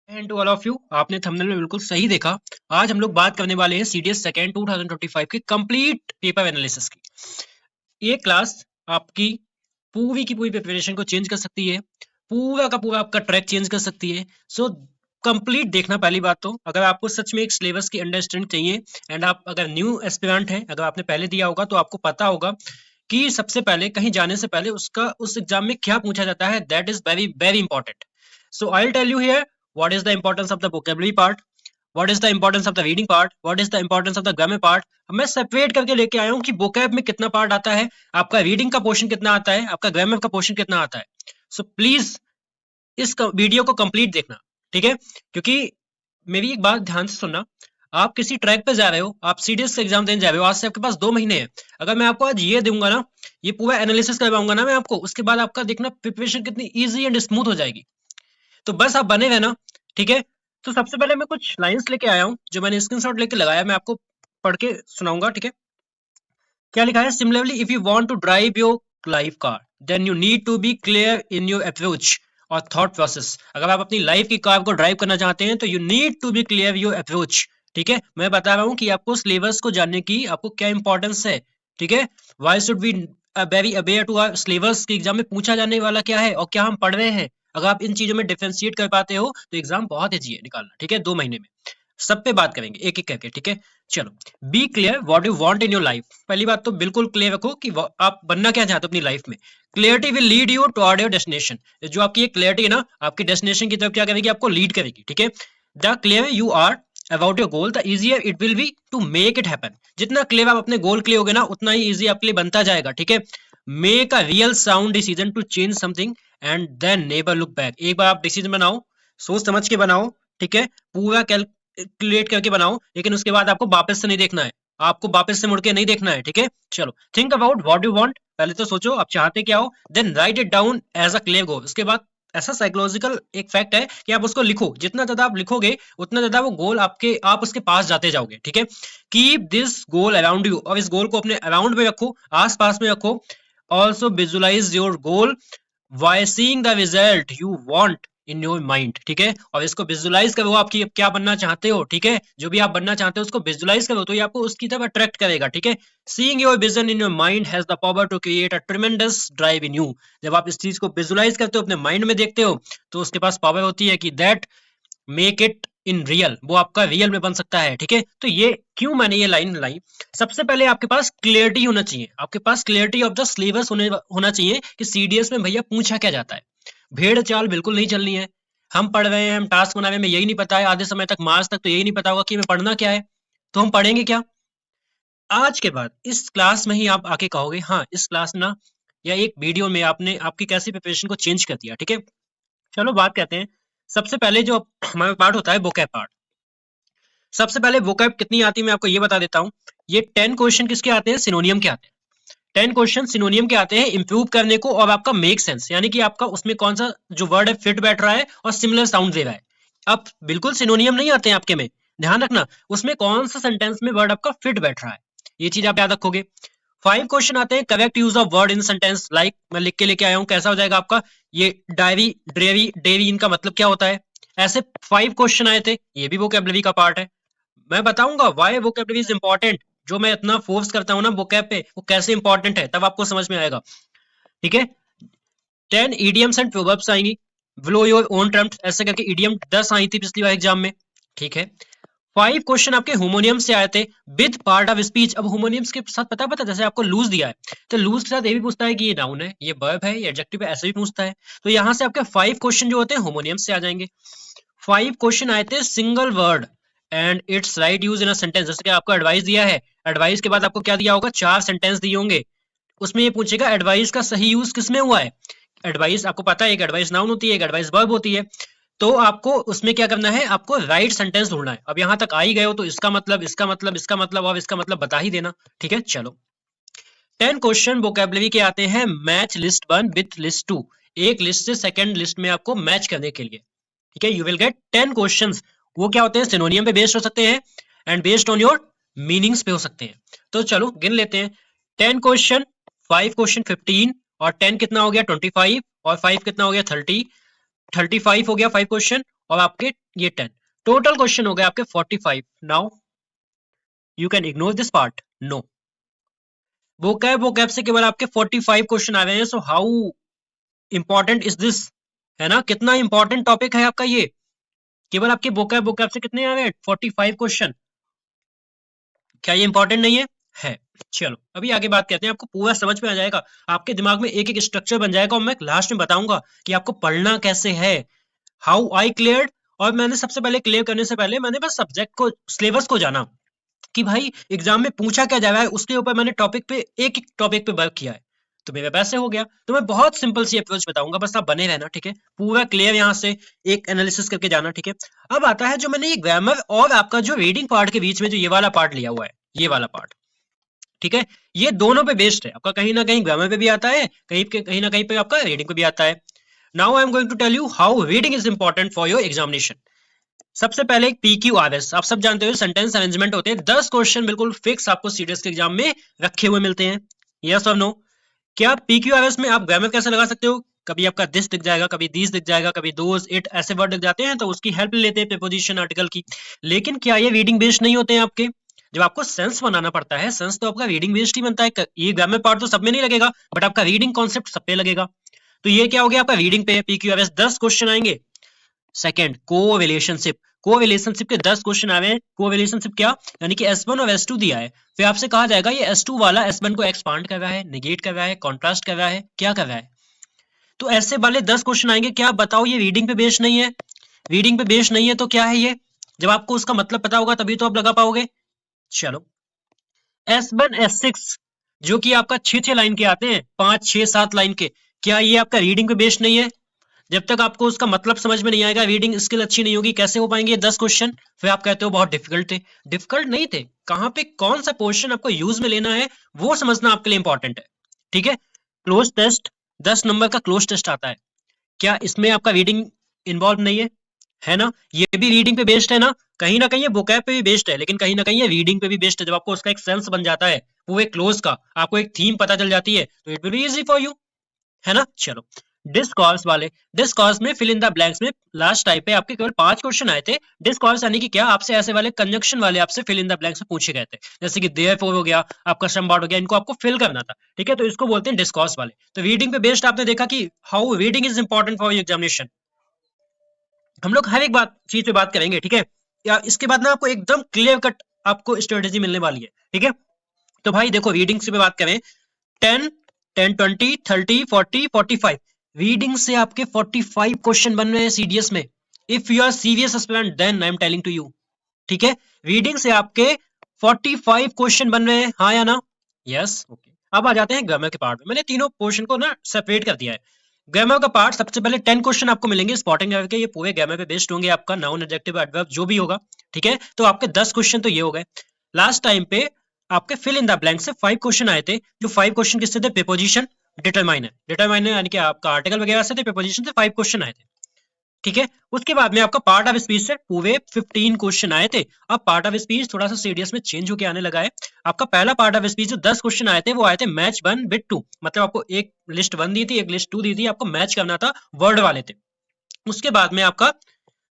And to all of you, आपने thumbnail में बिल्कुल सही देखा। आज हम लोग बात करने वाले हैं सीडीएस सेकेंड 2025 की कंप्लीट पेपर एनालिसिस की। ये क्लास आपकी पूरी की पूरी प्रिपरेशन को चेंज कर सकती है, पूरा का पूरा आपका ट्रैक चेंज कर सकती है। सो कंप्लीट देखना। पहली बात तो अगर आपको सच में एक सिलेबस की अंडरस्टैंडिंग चाहिए एंड आप अगर न्यू एस्पिरेंट हैं, अगर आपने पहले दिया होगा तो आपको पता होगा कि सबसे पहले कहीं जाने से पहले उसका उस एग्जाम में क्या पूछा जाता है, that is very very important. So I will tell you here what is the importance of the vocabulary part, what is the importance of the reading part, what is the importance of the grammar part। मैं separate करके लेके आया हूँ कि vocab में कितना part आता है, आपका रीडिंग का पोर्शन कितना आता है, आपका ग्रामर का पोर्शन कितना आता है। सो प्लीज इस वीडियो को कंप्लीट देखना, ठीक है? क्योंकि मेरी एक बात ध्यान से सुनना, आप किसी ट्रैक पे जा रहे हो, आप सीडीएस का एग्जाम देने जा रहे हो, आज से आपके पास 2 महीने हैं। अगर मैं आपको आज ये दूंगा ना, ये पूरा एनालिसिस करवाऊंगा ना मैं आपको, उसके बाद आपका देखना प्रिपरेशन कितनी ईजी एंड स्मूथ हो जाएगी। तो बस आप बने रहना, ठीक है? तो सबसे पहले मैं कुछ लाइंस लेके आया हूं जो मैंने स्क्रीनशॉट लेके लगाया, मैं आपको पढ़ के सुनाऊंगा, ठीक है? क्या लिखा है? Similarly if you want to drive your life car then you need to be clear in your approach और थॉट प्रोसेस। अगर आप अपनी लाइफ की कार को ड्राइव करना चाहते हैं तो you need to be clear your approach, ठीक है? मैं बता रहा हूं कि आपको सिलेबस को जानने की आपको क्या इंपॉर्टेंस है, ठीक है? Why should be very aware to our syllabus के एग्जाम में पूछा जाने वाला क्या है और क्या हम पढ़ रहे हैं। अगर आप इन चीजों में डिफरेंशिएट कर पाते हो तो एग्जाम बहुत ईजी है निकालना, ठीक है? 2 महीने में सब पे बात करेंगे एक एक करके, ठीक है? चलो, be clear what you want in your life. पहली बात तो बिल्कुल क्लियर रखो कि आप बनना क्या चाहते हो अपनी लाइफ में। Clarity will lead you toward your destination. जो आपकी एक क्लियरिटी है ना, आपकी डेस्टिनेशन की तरफ क्या करेगी? आपको लीड करेगी, ठीक है? The clear you are about your goal the easier it will be to make it happen. जितना क्लियर आप अपने गोल के लिए होगे ना, उतना ही इजी आपके लिए बनता जाएगा, ठीक है? Make a real sound decision to change something and then never look back. एक बार आप डिसीजन बनाओ, सोच समझ के बनाओ, ठीक है? पूरा कैलकुलेट करके बनाओ, लेकिन उसके बाद आपको वापस से नहीं देखना है, आपको वापस से मुड़ के नहीं देखना है, ठीक है? चलो, think about what you want. पहले तो सोचो आप चाहते क्या हो, then write it down as a clear goal. उसके बाद ऐसा साइकोलॉजिकल एक फैक्ट है कि आप उसको लिखो, जितना ज्यादा आप लिखोगे उतना ज्यादा वो गोल आपके आप उसके पास जाते जाओगे, ठीक है? Keep this goal around you, और इस गोल को अपने अराउंड में रखो, आस पास में रखो। Also visualise your goal by seeing the result you want in your mind, ठीक है? और इसको विजुअलाइज करो, आपकी क्या बनना चाहते हो, ठीक है? जो भी आप बनना चाहते हो उसको विजुअलाइज करो, तो ये आपको उसकी तरफ अट्रैक्ट करेगा, ठीक है? Seeing your vision in your mind has the power to create a tremendous drive in you. जब आप इस चीज को विजुअलाइज करते हो, अपने माइंड में देखते हो, तो उसके पास पावर होती है कि that make it in real, वो आपका रियल में बन सकता है, ठीक है? तो ये क्यों मैंने ये लाइन लाई? सबसे पहले आपके पास क्लियरिटी होना चाहिए, आपके पास क्लियरिटी ऑफ द सिलेबस होना चाहिए कि सीडीएस में भैया पूछा क्या जाता है। भेड़ चाल बिल्कुल नहीं चलनी है। हम पढ़ रहे हैं, हम टास्क बना रहे हैं, हमें यही नहीं पता है, आधे समय तक मार्च तक तो यही नहीं पता होगा कि हमें पढ़ना क्या है, तो हम पढ़ेंगे क्या? आज के बाद इस क्लास में ही आप आके कहोगे हाँ, इस क्लास ना या एक वीडियो में आपने आपकी कैसी प्रिपरेशन को चेंज कर दिया, ठीक है? चलो बात करते हैं। सबसे पहले जो हमारा पार्ट होता है वोकैब पार्ट। सबसे पहले वोकैब कितनी आती है मैं आपको ये बता देता हूँ। ये 10 क्वेश्चन किसके आते हैं? सिनोनियम के आते हैं। 10 क्वेश्चन सिनोनियम के आते हैं इंप्रूव करने को, और आपका मेक सेंस, यानी कि आपका उसमें कौन सा जो वर्ड है फिट बैठ रहा है और सिमिलर साउंड दे रहा है। अब बिल्कुल सिनोनियम नहीं आते हैं आपके में, ध्यान रखना उसमें कौन सा सेंटेंस में वर्ड आपका फिट बैठ रहा है, ये चीज आप याद रखोगे। 5 क्वेश्चन आते हैं correct use of word in sentence, like मैं लिख के लेके आया हूं, कैसा हो जाएगा आपका ये डायरी ड्रेवी डेरी, इनका मतलब क्या होता है? ऐसे 5 क्वेश्चन आए थे, ये भी वोकैबुलरी का पार्ट है। मैं बताऊंगा व्हाई वोकैबुलरी इज इंपॉर्टेंट। जो मैं इतना फोर्स करता हूँ ना वोकैब पे, वो कैसे इंपॉर्टेंट है तब आपको समझ में आएगा, ठीक है? 10 idioms एंड प्रोवर्ब्स आएंगी, ब्लो योर ओन टर्म्स, ऐसे करके इडियम 10 आई थी पिछली बार एग्जाम में, ठीक है? 5 क्वेश्चन आपके होमोनियम से आए थे विद पार्ट ऑफ स्पीच। अब होमोनियम्स के साथ पता जैसे आपको लूज दिया है, तो लूज के साथ ये भी पूछता है कि ये नाउन है, ये वर्ब है, ये एडजेक्टिव है, ऐसे भी पूछता है। तो यहाँ से आपके 5 क्वेश्चन जो होते हैं होमोनियम्स से आ जाएंगे। 5 क्वेश्चन आए थे single word and it's right use in a sentence. जैसे कि आपको एडवाइस दिया है, एडवाइस के बाद आपको क्या दिया होगा? 4 सेंटेंस दिए होंगे, उसमें ये पूछेगा एडवाइस का सही यूज किसमें हुआ है। एडवाइस आपको पता है, एक एडवाइस नाउन होती है, एक एडवाइस वर्ब होती है। तो आपको उसमें क्या करना है? आपको राइट सेंटेंस ढूंढना है। अब यहां तक आ ही गए हो तो इसका मतलब, इसका मतलब, इसका मतलब और इसका मतलब बता ही देना, ठीक है? चलो, 10 क्वेश्चन वोकैबुलरी के आते हैं मैच लिस्ट 1 विथ लिस्ट 2। एक लिस्ट से सेकंड लिस्ट में आपको मैच करने के लिए, ठीक है? You will get 10 questions. वो क्या होते हैं? सिनोनियम पे बेस्ड हो सकते हैं and based on your meanings पे हो सकते हैं। तो चलो गिन लेते हैं। 10 क्वेश्चन, 5 क्वेश्चन 15, और 10 कितना हो गया? 25, और 5 कितना हो गया? 30। 35 हो गया 5 क्वेश्चन, और आपके ये 10, टोटल क्वेश्चन हो गए आपके 45। Now you can ignore this part, no, vocab से केवल आपके 45 क्वेश्चन आ रहे हैं। So how important is this, है ना, कितना इंपॉर्टेंट टॉपिक है आपका ये, केवल आपके वोकैब से कितने आ रहे हैं, 45 क्वेश्चन, क्या ये इंपॉर्टेंट नहीं है? चलो अभी आगे बात करते हैं, आपको पूरा समझ में आ जाएगा, आपके दिमाग में एक एक स्ट्रक्चर बन जाएगा, और मैं लास्ट में बताऊंगा कि आपको पढ़ना कैसे है, हाउ आई क्लियर्ड। और मैंने सबसे पहले क्लियर करने से पहले मैंने बस सब्जेक्ट को, सिलेबस को जाना कि भाई एग्जाम में पूछा क्या जा रहा है, उसके ऊपर मैंने टॉपिक पे, एक एक टॉपिक पे वर्क किया है, तो मेरे पैसे हो गया। तो मैं बहुत सिंपल सी अप्रोच बताऊंगा, बस आप बने रहना, ठीक है, पूरा क्लियर यहाँ से एक एनालिसिस करके जाना, ठीक है। अब आता है जो मैंने ये ग्रामर और आपका जो रीडिंग पार्ट के बीच में जो ये वाला पार्ट लिया हुआ है, ये वाला पार्ट, ठीक है, ये दोनों पे बेस्ड है आपका, कहीं ना कहीं ग्रामर पे भी आता है, कहीं ना कहीं पे आपका रीडिंग पे भी आता है। Now I am going to tell you how reading is important for your examination. सबसे पहले एक PQRS, आप सब जानते हो सेंटेंस अरेंजमेंट होते हैं, 10 क्वेश्चन बिल्कुल फिक्स आपको सीडीएस के एग्जाम में रखे हुए मिलते हैं, यस और नो। क्या PQRS में आप ग्रामर कैसे लगा सकते हो, कभी आपका दिस दिख जाएगा, कभी दीस दिख जाएगा, कभी दोज इट ऐसे वर्ड दिख जाते हैं, तो उसकी हेल्प लेते हैं प्रीपोजिशन आर्टिकल की। लेकिन क्या ये रीडिंग बेस्ड नहीं होते हैं आपके, जब आपको सेंस बनाना पड़ता है, सेंस तो आपका रीडिंग बेस्ड ही बनता है, ये ग्रामर पार्ट तो सब में नहीं लगेगा, बट आपका रीडिंग कॉन्सेप्ट सब पे लगेगा। तो ये क्या हो गया आपका रीडिंग पे PQRS 10 क्वेश्चन आएंगे। सेकंड, को रिलेशनशिप के 10 क्वेश्चन आ रहे हैं। को रिलेशनशिप क्या, यानी कि S1 और S2 दिया है, फिर आपसे कहा जाएगा ये S2 वाला S1 को एक्सपांड कर रहा है, निगेट कर रहा है, कॉन्ट्रास्ट कर रहा है, क्या कर रहा है। तो ऐसे वाले 10 क्वेश्चन आएंगे, क्या बताओ ये रीडिंग पे बेस्ड नहीं है, रीडिंग पे बेस्ड नहीं है तो क्या है ये, जब आपको उसका मतलब पता होगा तभी तो आप लगा पाओगे। चलो, S1 S6 जो कि आपका 6 लाइन के आते हैं, 5 6 7 लाइन के, क्या ये आपका रीडिंग पे बेस्ड नहीं है, जब तक आपको उसका मतलब समझ में नहीं आएगा, रीडिंग स्किल अच्छी नहीं होगी, कैसे हो पाएंगे 10 क्वेश्चन। फिर आप कहते हो बहुत डिफिकल्ट थे, डिफिकल्ट नहीं थे, कहां पे कौन सा पोर्शन आपको यूज में लेना है वो समझना आपके लिए इंपॉर्टेंट है, ठीक है। क्लोज टेस्ट, 10 नंबर का क्लोज टेस्ट आता है, क्या इसमें आपका रीडिंग इन्वॉल्व नहीं है ना, ये भी रीडिंग पे बेस्ड है ना कहीं ये वोकैब पे भी बेस्ड है, लेकिन कहीं ना कहीं ये रीडिंग पे भी बेस्ड है। जब आपको उसका एक सेंस बन जाता है पूरे क्लोज का, आपको एक थीम पता चल जाती है, तो it will be easy for you, है ना। चलो, डिस्कॉर्स में फिल इन द ब्लैंक्स में लास्ट टाइप पे आपके केवल 5 क्वेश्चन आए थे। डिस्कॉर्स यानी कि क्या, आपसे ऐसे वाले कंजक्शन वाले आपसे फिल इन द ब्लैंक्स में पूछे गए थे, जैसे कि देयरफॉर हो गया, आपका समबाउट हो गया, इनको आपको फिल करना था, ठीक है, तो इसको बोलते हैं डिस्कॉर्स वाले। तो रीडिंग पे बेस्ड आपने देखा कि how reading is important for examination. हम लोग हर एक चीज पे बात करेंगे, ठीक है, या इसके बाद ना आपको एकदम क्लियर कट आपको स्ट्रेटेजी मिलने वाली है, ठीक है। तो भाई देखो, रीडिंग पे बात करें, 10 10 20 30 40 45, रीडिंग से आपके 45 क्वेश्चन बन रहे हैं सीडीएस में। If you are serious aspirant then I am telling to you, ठीक है, रीडिंग से आपके 45 क्वेश्चन बन रहे हैं, हाँ या ना, यस, ओके। अब आ जाते हैं ग्रामर के पार्ट में, मैंने तीनों पोर्शन को ना सेपरेट कर दिया है। ग्रामर का पार्ट, सबसे पहले 10 क्वेश्चन आपको मिलेंगे स्पॉटिंग के, ये पूरे ग्रामर पे बेस्ड होंगे, आपका नाउन एडजेक्टिव एडवर्ब जो भी होगा, ठीक है। तो आपके 10 क्वेश्चन तो ये हो गए। लास्ट टाइम पे आपके फिल इन द ब्लैंक से 5 क्वेश्चन आए थे, जो 5 क्वेश्चन किससे थे, प्रीपोजिशन, डिटरमाइनर यानी कि आपका आर्टिकल वगैरह से थे, प्रीपोजिशन से 5 क्वेश्चन आए थे, ठीक है। उसके बाद में आपका पार्ट ऑफ स्पीच से पूरे 15 क्वेश्चन आए थे। अब पार्ट ऑफ स्पीच थोड़ा सा सीडीएस में चेंज होकर आने लगा है। आपका पहला पार्ट ऑफ स्पीच जो 10 क्वेश्चन आए थे, वो आए थे मैच 1 विद 2, मतलब आपको एक लिस्ट 1 दी थी, एक लिस्ट 2 दी थी, आपको मैच करना था, वर्ड वाले थे। उसके बाद में आपका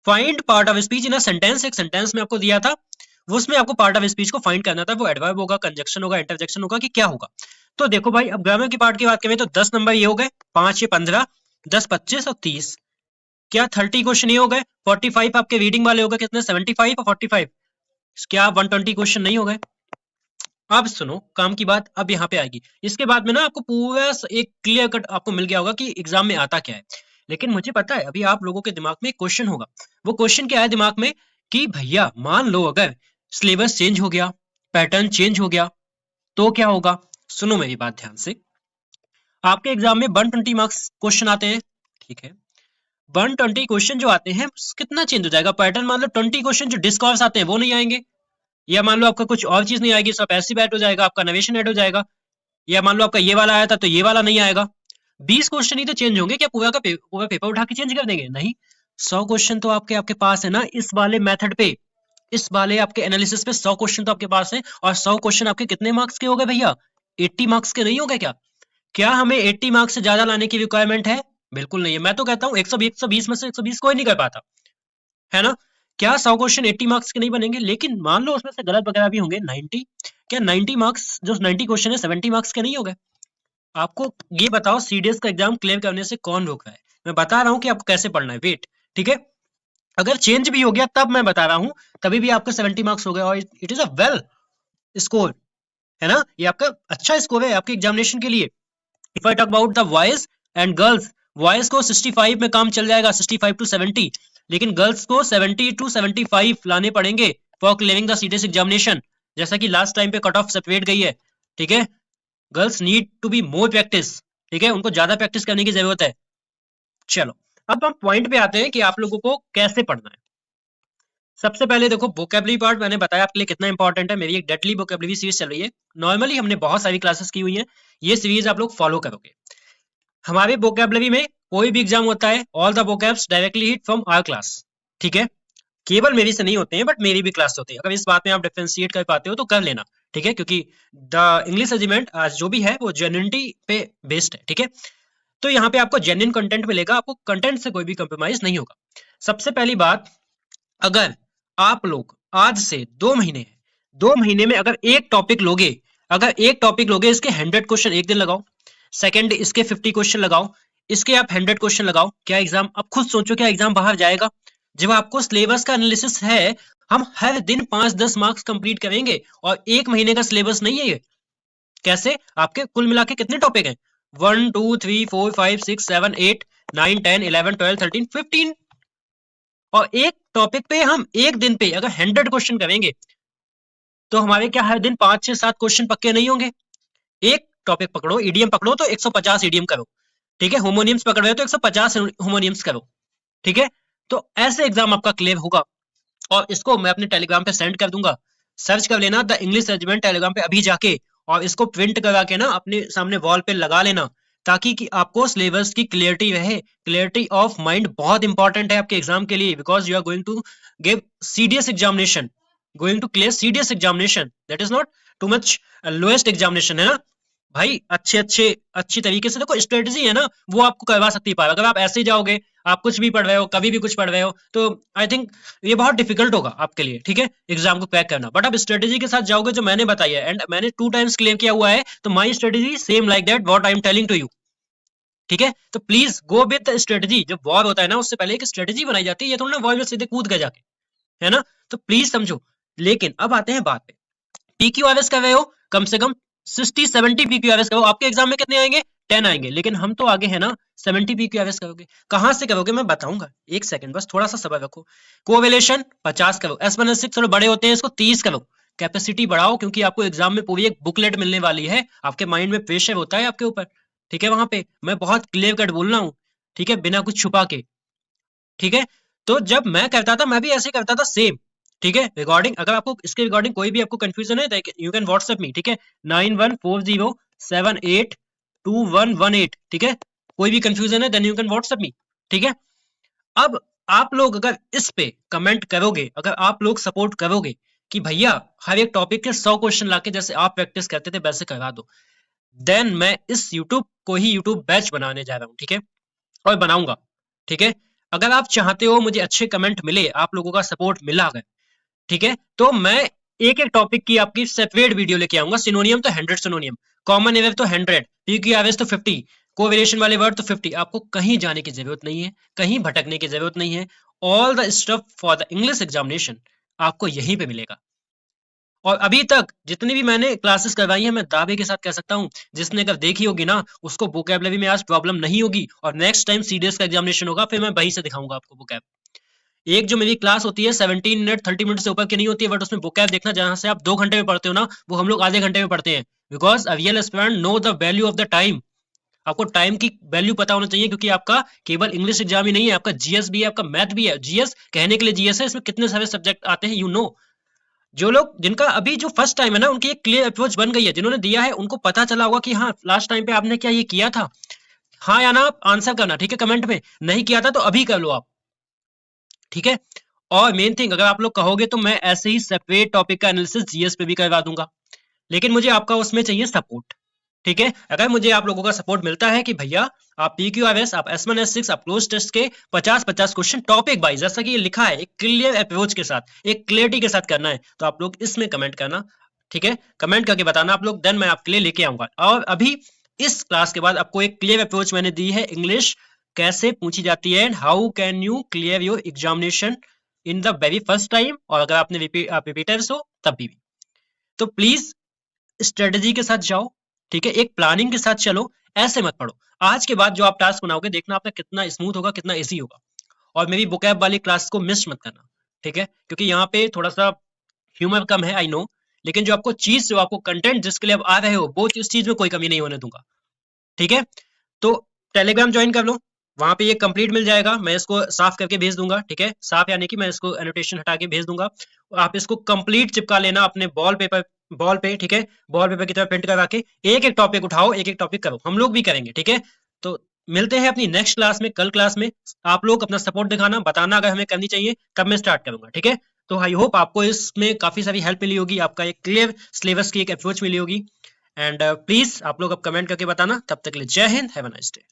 find part of speech in a sentence, एक सेंटेंस में आपको दिया था, उसमें आपको पार्ट ऑफ स्पीच को फाइंड करना था, वो एडवर्ब होगा, कंजक्शन होगा, इंटरजेक्शन होगा, कि क्या होगा। तो देखो भाई, अब ग्रामर की पार्ट की बात करें तो 10 नंबर ये हो गए, 5 ये 15, 10 25 और 30, क्या 30 क्वेश्चन ये हो गए। 45 आपके रीडिंग वाले हो गए, कितने, 75 और 45, क्या 120 क्वेश्चन नहीं हो गए। अब सुनो काम की बात, अब यहाँ पे आएगी, इसके बाद में ना आपको पूरा एक क्लियर कट आपको मिल गया होगा कि एग्जाम में आता क्या है। लेकिन मुझे पता है अभी आप लोगों के दिमाग में एक क्वेश्चन होगा, वो क्वेश्चन क्या है दिमाग में, कि भैया मान लो अगर सिलेबस चेंज हो गया, पैटर्न चेंज हो गया, तो क्या होगा। सुनो मेरी बात ध्यान से, आपके एग्जाम में 120 मार्क्स क्वेश्चन आते हैं, ठीक है, 120 क्वेश्चन जो आते हैं कितना चेंज हो जाएगा पैटर्न, मान लो 20 क्वेश्चन जो डिस्कॉर्स आते हैं वो नहीं आएंगे, या मान लो आपका कुछ और चीज नहीं आएगी, सब ऐसी बैट हो जाएगा, आपका नवेशन ऐड हो जाएगा, या मान लो आपका ये वाला आया था तो ये वाला नहीं आएगा। 20 क्वेश्चन ही तो चेंज होंगे, क्या पूरा का पूरा पेपर उठा के चेंज कर देंगे, नहीं। 100 क्वेश्चन तो आपके आपके पास है ना, इस वाले मेथड पे, इस वाले आपके एनालिसिस पे 100 क्वेश्चन तो आपके पास है, और 100 क्वेश्चन आपके कितने मार्क्स के हो गए भैया, 80 मार्क्स के नहीं हो गए क्या। क्या हमें 80 मार्क्स से ज्यादा लाने की रिक्वायरमेंट है, बिल्कुल नहीं है। मैं तो कहता हूँ 120 में से 120 कोई नहीं कर पाता, है ना। क्या 100 क्वेश्चन 80 मार्क्स के नहीं बनेंगे? लेकिन मान लो उसमें से गलत वगैरह भी होंगे 90, क्या 90 मार्क्स जो 90 क्वेश्चन है 70 मार्क्स के नहीं हो गए? आपको ये बताओ सीडीएस का एग्जाम क्लियर करने से कौन रोक रहा है? मैं बता रहा हूँ कि आपको कैसे पढ़ना है, वेट, ठीक है? अगर चेंज भी हो गया तब मैं बता रहा हूँ, तभी भी आपका 70 मार्क्स हो गया और it is a well score, है ना? ये आपका अच्छा स्कोर है आपके एग्जामिनेशन के लिए। If I talk about the boys and girls, boys को 65 में काम चल जाएगा, 65 टू 70, लेकिन गर्ल्स को 70 टू 75 लाने पड़ेंगे for clearing the CDS examination, जैसा कि लास्ट टाइम पे कट ऑफ सेपरेट गई है, ठीक है? Girls need to be more practice, ठीक है? उनको ज्यादा प्रैक्टिस करने की जरूरत है। चलो, अब हम पॉइंट पे आते हैं कि आप लोगों को कैसे पढ़ना है। सबसे पहले देखो, वोकैबुलरी पार्ट मैंने बताया आपके लिए कितना इंपॉर्टेंट है। मेरी एक डेडली वोकैबुलरी सीरीज चल रही है, नॉर्मली हमने बहुत सारी क्लासेस की हुई है, ये सीरीज आप लोग फॉलो करोगे। हमारे वोकैबुलरी में कोई भी एग्जाम होता है, all the vocabs directly hit from our class, ठीक है? केवल मेरी से नहीं होते हैं, बट मेरी भी क्लास होती है। अगर इस बात में आप डिफरेंशिएट कर पाते हो तो कर लेना, ठीक है? क्योंकि द इंग्लिश रेजिमेंट जो भी है वो जेन्युइनिटी पे बेस्ड है, ठीक है? तो यहाँ पे आपको जेन्युइन कंटेंट मिलेगा, आपको कंटेंट से कोई भी कॉम्प्रोमाइज नहीं होगा। सबसे पहली बात, अगर आप लोग आज से 2 महीने, 2 महीने में अगर एक टॉपिक लोगे, अगर एक टॉपिक लोगे, इसके 100 क्वेश्चन एक दिन लगाओ, सेकंड इसके 50 क्वेश्चन लगाओ, इसके आप 100 क्वेश्चन लगाओ, क्या एग्जाम, अब खुद सोचो क्या एग्जाम बाहर जाएगा? जब आपको सिलेबस का एनालिसिस है, हम हर दिन 5-10 मार्क्स कंप्लीट करेंगे और 1 महीने का सिलेबस नहीं है ये। कैसे? आपके कुल मिला के कितने टॉपिक हैं? 1 2 3 4 5 6 7 8 9 10 11 12 13 15, और एक टॉपिक पे हम एक दिन पे अगर 100 क्वेश्चन करेंगे तो हमारे क्या हर दिन 5 6 7 क्वेश्चन पक्के नहीं होंगे? एक टॉपिक पकड़ो, ईडीएम पकड़ो तो 150 ईडीएम करो, ठीक है? होमोनियम्स पकड़ रहे हो तो 150 होमोनियम्स करो, ठीक है? तो ऐसे एग्जाम आपका क्लियर होगा, और इसको मैं अपने टेलीग्राम पे सेंड कर दूंगा। सर्च कर लेना द इंग्लिश रेजिमेंट टेलीग्राम पे अभी जाके, और इसको प्रिंट करा के ना अपने सामने वॉल पे लगा लेना, ताकि कि आपको सिलेबस की क्लियरिटी रहे। क्लियरिटी ऑफ माइंड बहुत इंपॉर्टेंट है आपके एग्जाम के लिए, because you are going to give CDS examination, going to clear CDS examination, that is not too much lowest examination, है ना भाई? अच्छी तरीके से देखो, स्ट्रेटजी है ना, वो आपको करवा सकती है। अगर आप ऐसे ही जाओगे, आप कुछ भी पढ़ रहे हो, कभी भी कुछ पढ़ रहे हो, तो आई थिंक ये बहुत डिफिकल्ट होगा आपके लिए, ठीक है, एग्जाम को क्रैक करना। बट आप स्ट्रेटेजी के साथ जाओगे जो मैंने बताई है, एंड मैंने 2 टाइम्स क्लेम किया हुआ है, तो my strategy same like that what I am telling to you, ठीक है? तो please go with the strategy. जब वॉर होता है ना, उससे पहले एक स्ट्रेटेजी बनाई जाती है, ये थोड़ा ना वॉर में सीधे कूद गए जाके, है ना? तो प्लीज समझो। लेकिन अब आते हैं बात पे, पीक्यूआरएस कर रहे हो, कम से कम 60-70 पीक्यूआरएस करो, आपके एग्जाम में कितने आएंगे? 10 आएंगे, लेकिन हम तो आगे है ना, 70 पीक्यूआरएस करोगे। कहां से करोगे मैं बताऊंगा, एक सेकंड बस थोड़ा सा सब्र रखो। कोरिलेशन 50 करो, S1 S6 थोड़े बड़े होते हैं, इसको 30 करो। कैपेसिटी बढ़ाओ, क्योंकि आपको एग्जाम में पूरी एक बुकलेट मिलने वाली है, आपके माइंड में प्रेशर होता है आपके ऊपर, ठीक है? वहां पे मैं बहुत क्लियर कट बोल रहा हूँ, ठीक है, बिना कुछ छुपा के, ठीक है? तो जब मैं करता था, मैं भी ऐसे करता था सेम, ठीक है? रिकॉर्डिंग, अगर आपको इसके रिकॉर्डिंग कोई भी आपको कंफ्यूजन है, यू कैन व्हाट्सएप मी, ठीक है? 9140782118, ठीक है? कोई भी कंफ्यूजन है then you can WhatsApp me, ठीक है? अब आप लोग अगर इस पे कमेंट करोगे, अगर आप लोग सपोर्ट करोगे कि भैया हर एक टॉपिक के 100 क्वेश्चन लाके जैसे आप प्रैक्टिस करते थे वैसे करवा दो, देन मैं इस यूट्यूब को ही यूट्यूब बैच बनाने जा रहा हूँ, ठीक है? और बनाऊंगा, ठीक है? अगर आप चाहते हो मुझे अच्छे कमेंट मिले, आप लोगों का सपोर्ट मिला अगर, ठीक है, तो मैं एक एक टॉपिक की आपकी सेपरेट वीडियो लेके आऊंगा। सिनोनियम तो 100 सिनोनियम, कॉमन एरर तो 100, पीक्यूआरएस तो 50, कोवेरिएशन वाले वर्ड तो 50। आपको कहीं जाने की जरूरत नहीं है, कहीं भटकने की जरूरत नहीं है। All the stuff for the English examination आपको यहीं पे मिलेगा। और अभी तक जितनी भी मैंने क्लासेस करवाई हैं, मैं दावे के साथ कह सकता हूं, जिसने अगर देखी होगी ना, उसको वोकैबुलरी में आज प्रॉब्लम नहीं होगी, और नेक्स्ट टाइम सीडीएस का एग्जामिनेशन होगा, फिर मैं वहीं से दिखाऊंगा आपको वोकैब। एक जो मेरी क्लास होती है 17 मिनट 30 मिनट से ऊपर की नहीं होती है, बट उसमें वोकैब देखना, जहां से आप 2 घंटे में पढ़ते हो ना, वो हम लोग आधे घंटे में पढ़ते हैं। Because a real aspirant know the value of the time. आपको टाइम की वैल्यू पता होना चाहिए, क्योंकि आपका केवल इंग्लिश एग्जाम ही नहीं है, आपका जीएस भी है, आपका मैथ भी है। जीएस कहने के लिए जीएस है, इसमें कितने सारे सब्जेक्ट आते हैं, यू नो। जो लोग, जिनका अभी जो फर्स्ट टाइम है ना, उनकी एक क्लियर अप्रोच बन गई है, जिन्होंने दिया है उनको पता चला होगा कि हाँ लास्ट टाइम पे आपने क्या ये किया था, हाँ या ना आप आंसर करना, ठीक है, कमेंट में। नहीं किया था तो अभी कर लो आप, ठीक है? और मेन थिंग, अगर आप लोग कहोगे तो मैं ऐसे ही सेपरेट टॉपिक का एनालिसिस जीएस पे भी करवा दूंगा, लेकिन मुझे आपका उसमें चाहिए सपोर्ट, ठीक है। अगर मुझे आप लोगों का सपोर्ट मिलता है कि भैया आप PQRS, आप S1 S6, आप क्लोज टेस्ट के 50-50 क्वेश्चन टॉपिक वाइज, जैसा कि ये लिखा है, एक क्लियर अप्रोच के साथ, एक क्लियरिटी के साथ करना है, तो आप लोग इसमें कमेंट करना। ठीक है, कमेंट करके बताना आप लोग, देन मैं आपके लिए लेके आऊंगा। और अभी इस क्लास के बाद आपको एक क्लियर अप्रोच मैंने दी है, इंग्लिश कैसे पूछी जाती है, how can you clear your examination in the very first time, और अगर आपने रिपीटर्स हो तब भी। तो प्लीज स्ट्रेटेजी के साथ जाओ, ठीक है, एक प्लानिंग के साथ चलो, ऐसे मत पढ़ो। आज के बाद जो आप टास्क बनाओगे, देखना आपका कितना स्मूथ होगा, कितना इजी होगा। और मेरी बुकैब वाली क्लास को मिस मत करना, ठीक है, क्योंकि यहाँ पे थोड़ा सा ह्यूमर कम है, आई नो, लेकिन जो आपको चीज, जो आपको कंटेंट जिसके लिए आप आ रहे हो, वो उस चीज में कोई कमी नहीं होने दूंगा। ठीक है, तो टेलीग्राम ज्वाइन कर लो, वहां पे ये कंप्लीट मिल जाएगा, मैं इसको साफ करके भेज दूंगा। ठीक है, साफ यानी कि मैं इसको एनोटेशन हटा के भेज दूंगा, आप इसको कंप्लीट चिपका लेना अपने बॉल पेपर, बॉल पे, ठीक है, बॉल पेपर की तरह प्रिंट करा के एक एक टॉपिक उठाओ, एक एक टॉपिक करो, हम लोग भी करेंगे। ठीक है, तो मिलते हैं अपनी नेक्स्ट क्लास में, कल क्लास में। आप लोग अपना सपोर्ट दिखाना, बताना अगर हमें करनी चाहिए कब मैं स्टार्ट करूंगा। ठीक है, तो आई होप आपको इसमें काफी सारी हेल्प मिली होगी, आपका एक क्लियर सिलेबस की एक अप्रोच मिली होगी। एंड प्लीज आप लोग अब कमेंट करके बताना। तब तक के लिए जय Hind, have a nice day.